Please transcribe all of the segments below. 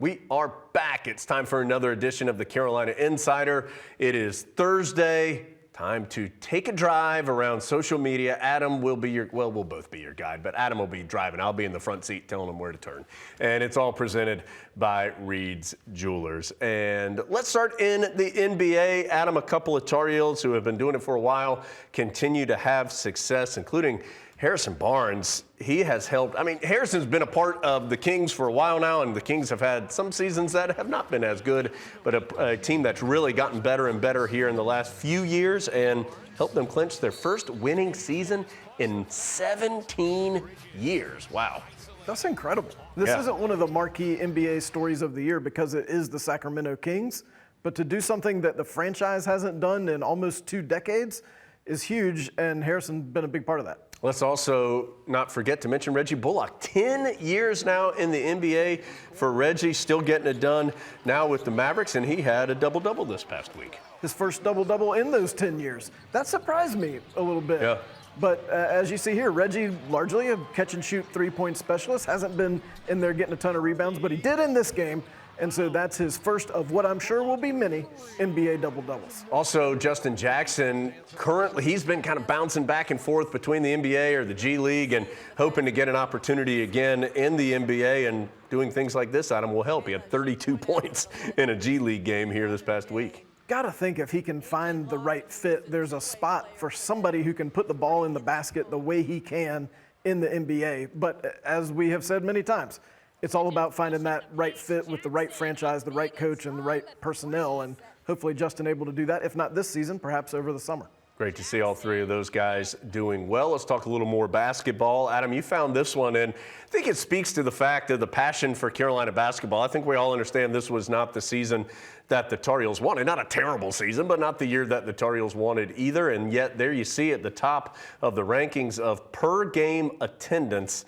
We are back. It's time for another edition of the Carolina Insider. It is Thursday. Time to take a drive around social media. Adam will be we'll both be your guide, but Adam will be driving. I'll be in the front seat telling him where to turn. And it's all presented by Reed's Jewelers. And let's start in the NBA. Adam, a couple of Tar Heels who have been doing it for a while continue to have success, including Harrison Barnes. He has helped. I mean, Harrison's been a part of the Kings for a while now, and the Kings have had some seasons that have not been as good, but a team that's really gotten better and better here in the last few years and helped them clinch their first winning season in 17 years. Wow. That's incredible. This isn't one of the marquee NBA stories of the year because it is the Sacramento Kings, but to do something that the franchise hasn't done in almost 2 decades is huge, and Harrison's been a big part of that. Let's also not forget to mention Reggie Bullock. 10 years now in the NBA for Reggie, still getting it done now with the Mavericks, and he had a double-double this past week. His first double-double in those 10 years. That surprised me a little bit. Yeah. But as you see here, Reggie, largely a catch-and-shoot three-point specialist, hasn't been in there getting a ton of rebounds, but he did in this game. And so that's his first of what I'm sure will be many NBA double-doubles. Also, Justin Jackson, currently he's been kind of bouncing back and forth between the NBA or the G League and hoping to get an opportunity again in the NBA, and doing things like this, Adam, will help. He had 32 points in a G League game here this past week. Gotta think if he can find the right fit, there's a spot for somebody who can put the ball in the basket the way he can in the NBA. But as we have said many times, it's all about finding that right fit with the right franchise, the right coach, and the right personnel, and hopefully Justin able to do that, if not this season, perhaps over the summer. Great to see all three of those guys doing well. Let's talk a little more basketball. Adam, you found this one, and I think it speaks to the fact of the passion for Carolina basketball. I think we all understand this was not the season that the Tar Heels wanted. Not a terrible season, but not the year that the Tar Heels wanted either, and yet there you see at the top of the rankings of per-game attendance,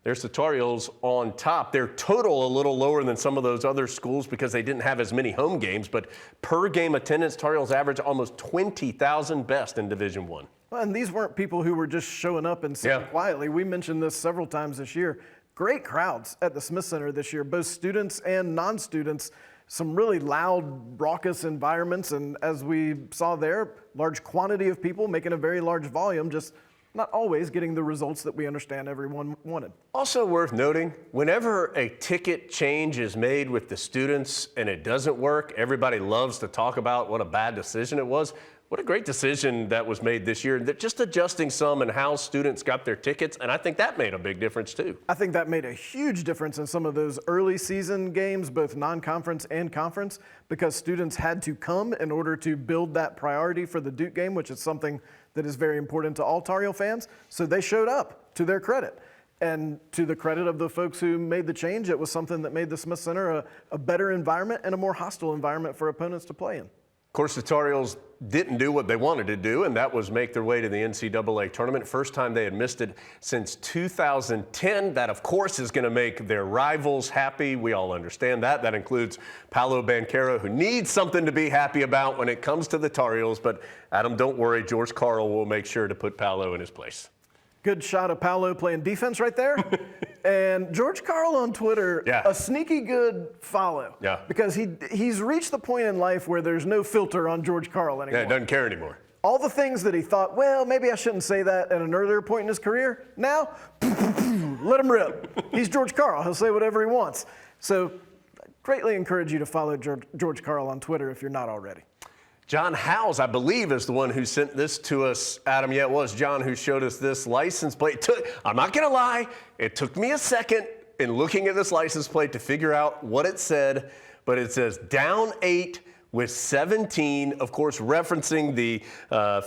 there's the Tar Heels on top. Their total a little lower than some of those other schools because they didn't have as many home games, but per game attendance, Tar Heels average almost 20,000, best in Division I. Well, and these weren't people who were just showing up and sitting quietly. We mentioned this several times this year. Great crowds at the Smith Center this year, both students and non-students. Some really loud, raucous environments, and as we saw there, large quantity of people making a very large volume, just not always getting the results that we understand everyone wanted. Also worth noting, whenever a ticket change is made with the students and it doesn't work, everybody loves to talk about what a bad decision it was. What a great decision that was made this year. Just adjusting some and how students got their tickets, and I think that made a big difference too. I think that made a huge difference in some of those early season games, both non-conference and conference, because students had to come in order to build that priority for the Duke game, which is something that is very important to all Tar Heel fans. So they showed up, to their credit. And to the credit of the folks who made the change, it was something that made the Smith Center a better environment and a more hostile environment for opponents to play in. Of course, the Tar Heels didn't do what they wanted to do, and that was make their way to the NCAA tournament. First time they had missed it since 2010. That, of course, is going to make their rivals happy. We all understand that. That includes 𝗏 𝗏, who needs something to be happy about when it comes to the Tar Heels. But, Adam, don't worry. George Karl will make sure to put 𝗏 in his place. Good shot of 𝗏 playing defense right there. And George Karl on Twitter, a sneaky good follow. Yeah. Because he's reached the point in life where there's no filter on George Karl anymore. Yeah, he doesn't care anymore. All the things that he thought, well, maybe I shouldn't say that at an earlier point in his career, now, let him rip. He's George Karl. He'll say whatever he wants. So greatly encourage you to follow George Karl on Twitter if you're not already. John Howes, I believe, is the one who sent this to us, Adam. Yeah, it was John who showed us this license plate. I'm not going to lie, it took me a second in looking at this license plate to figure out what it said, but it says down 8 with 17, of course, referencing the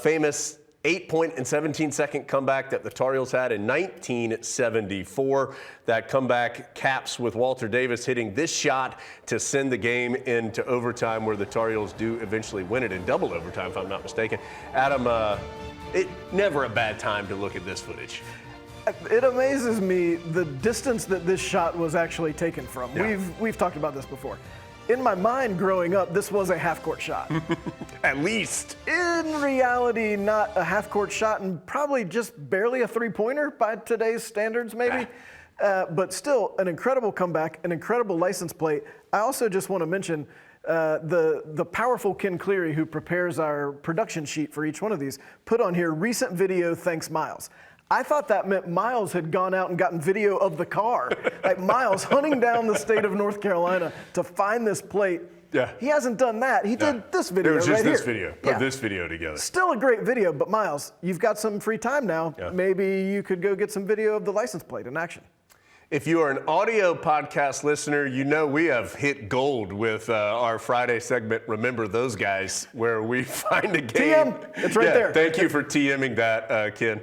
famous 8-point and 17-second comeback that the Tar Heels had in 1974. That comeback caps with Walter Davis hitting this shot to send the game into overtime, where the Tar Heels do eventually win it in double overtime, if I'm not mistaken. Adam, never a bad time to look at this footage. It amazes me the distance that this shot was actually taken from. Yeah. We've talked about this before. In my mind growing up, this was a half-court shot. At least. In reality, not a half-court shot, and probably just barely a three-pointer by today's standards, maybe. But still, an incredible comeback, an incredible license plate. I also just want to mention the powerful Ken Cleary, who prepares our production sheet for each one of these, put on here, recent video, thanks Miles. I thought that meant Miles had gone out and gotten video of the car. Like Miles hunting down the state of North Carolina to find this plate. Yeah. He hasn't done that. He did this video It was just right this here. video. Put this video together. Still a great video, but Miles, you've got some free time now. Yeah. Maybe you could go get some video of the license plate in action. If you are an audio podcast listener, you know we have hit gold with our Friday segment, Remember Those Guys, where we find a game. TM, it's right there. Thank you for TMing that, Ken.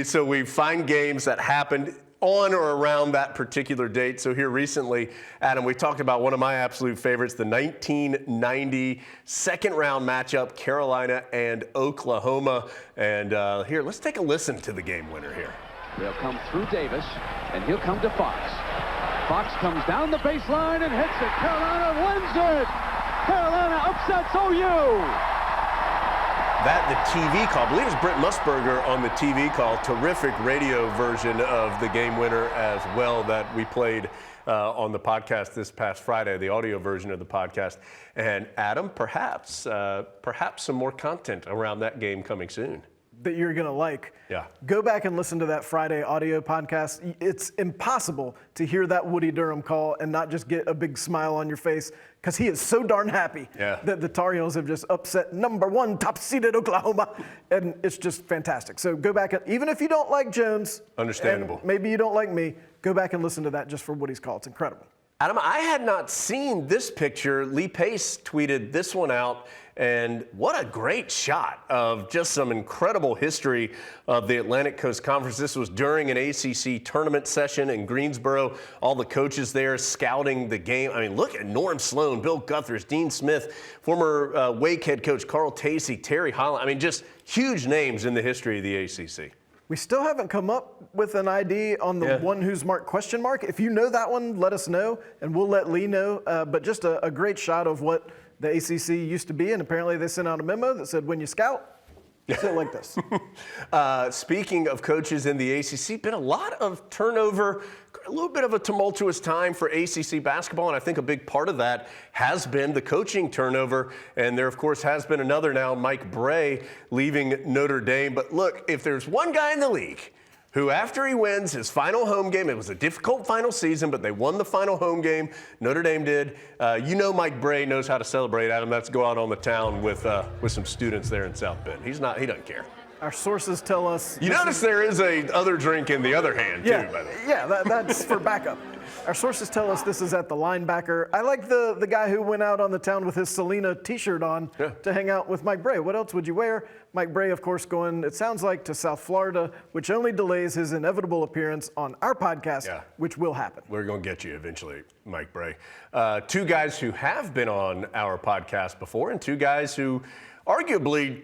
So we find games that happened on or around that particular date. So here recently, Adam, we talked about one of my absolute favorites, the 1990 second round matchup, Carolina and Oklahoma. And here, let's take a listen to the game winner here. They'll come through Davis, and he'll come to Fox. Fox comes down the baseline and hits it. Carolina wins it. Carolina upsets OU. That, the TV call, I believe it's Brent Musburger on the TV call, terrific radio version of the game winner as well that we played on the podcast this past Friday, the audio version of the podcast. And Adam, perhaps some more content around that game coming soon. That you're going to like. Yeah. Go back and listen to that Friday audio podcast. It's impossible to hear that Woody Durham call and not just get a big smile on your face, because he is so darn happy that the Tar Heels have just upset #1 top-seeded Oklahoma, and it's just fantastic. So go back, and even if you don't like Jones, understandable, and maybe you don't like me, go back and listen to that just for Woody's call. It's incredible. Adam, I had not seen this picture. 𝗦cie tweeted this one out, and what a great shot of just some incredible history of the Atlantic Coast Conference. This was during an ACC tournament session in Greensboro. All the coaches there scouting the game. I mean, look at Norm Sloan, Bill Guthers, Dean Smith, former Wake head coach Carl Tacey, Terry Holland. I mean, just huge names in the history of the ACC. We still haven't come up with an ID on the one who's marked question mark. If you know that one, let us know, and we'll let Lee know. But just a great shot of what the ACC used to be, and apparently they sent out a memo that said, when you scout, sit like this. Speaking of coaches in the ACC, been a lot of turnover, a little bit of a tumultuous time for ACC basketball, and I think a big part of that has been the coaching turnover. And there, of course, has been another now, Mike Brey, leaving Notre Dame. But look, if there's one guy in the league who, after he wins his final home game, it was a difficult final season, but they won the final home game, Notre Dame did. You know Mike Brey knows how to celebrate, Adam. That's go out on the town with some students there in South Bend. He doesn't care. Our sources tell us. You notice there is a other drink in the other hand, too, by the way. Yeah, that's for backup. Our sources tell us this is at the linebacker. I like the guy who went out on the town with his Selena t-shirt on to hang out with Mike Brey. What else would you wear? Mike Brey, of course, going, it sounds like, to South Florida, which only delays his inevitable appearance on our podcast, which will happen. We're going to get you eventually, Mike Brey. Two guys who have been on our podcast before, and two guys who arguably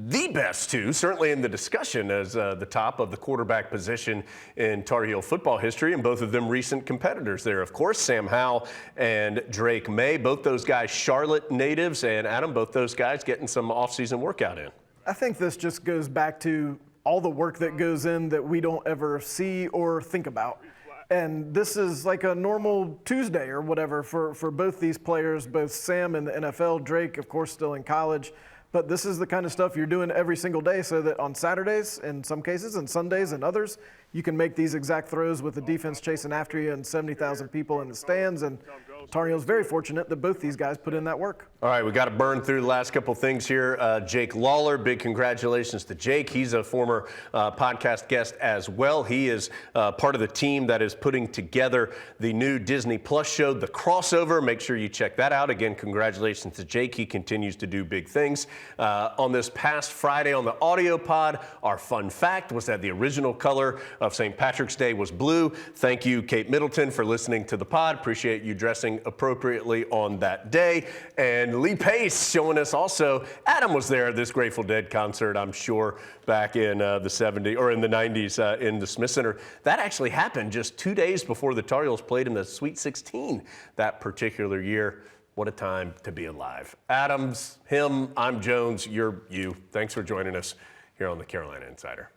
the best two, certainly in the discussion as the top of the quarterback position in Tar Heel football history, and both of them recent competitors there. Of course, Sam Howell and Drake May, both those guys Charlotte natives, and Adam, both those guys getting some offseason workout in. I think this just goes back to all the work that goes in that we don't ever see or think about. And this is like a normal Tuesday or whatever for both these players, both Sam in the NFL, Drake, of course, still in college. But this is the kind of stuff you're doing every single day so that on Saturdays, in some cases, and Sundays and others, you can make these exact throws with the defense chasing after you and 70,000 people in the stands. And Tar Heels very fortunate that both these guys put in that work. All right, we got to burn through the last couple things here. Jake Lawler, big congratulations to Jake. He's a former podcast guest as well. He is part of the team that is putting together the new Disney Plus show, The Crossover. Make sure you check that out. Again, congratulations to Jake. He continues to do big things. On this past Friday on the audio pod, our fun fact was that the original color of St. Patrick's Day was blue. Thank you, Kate Middleton, for listening to the pod. Appreciate you dressing appropriately on that day. And 𝗦cie showing us also, Adam was there at this Grateful Dead concert, I'm sure, back in the 70s or in the 90s in the Smith Center. That actually happened just 2 days before the Tar Heels played in the Sweet 16 that particular year. What a time to be alive. Adams, him, I'm Jones, you're you. Thanks for joining us here on the Carolina Insider.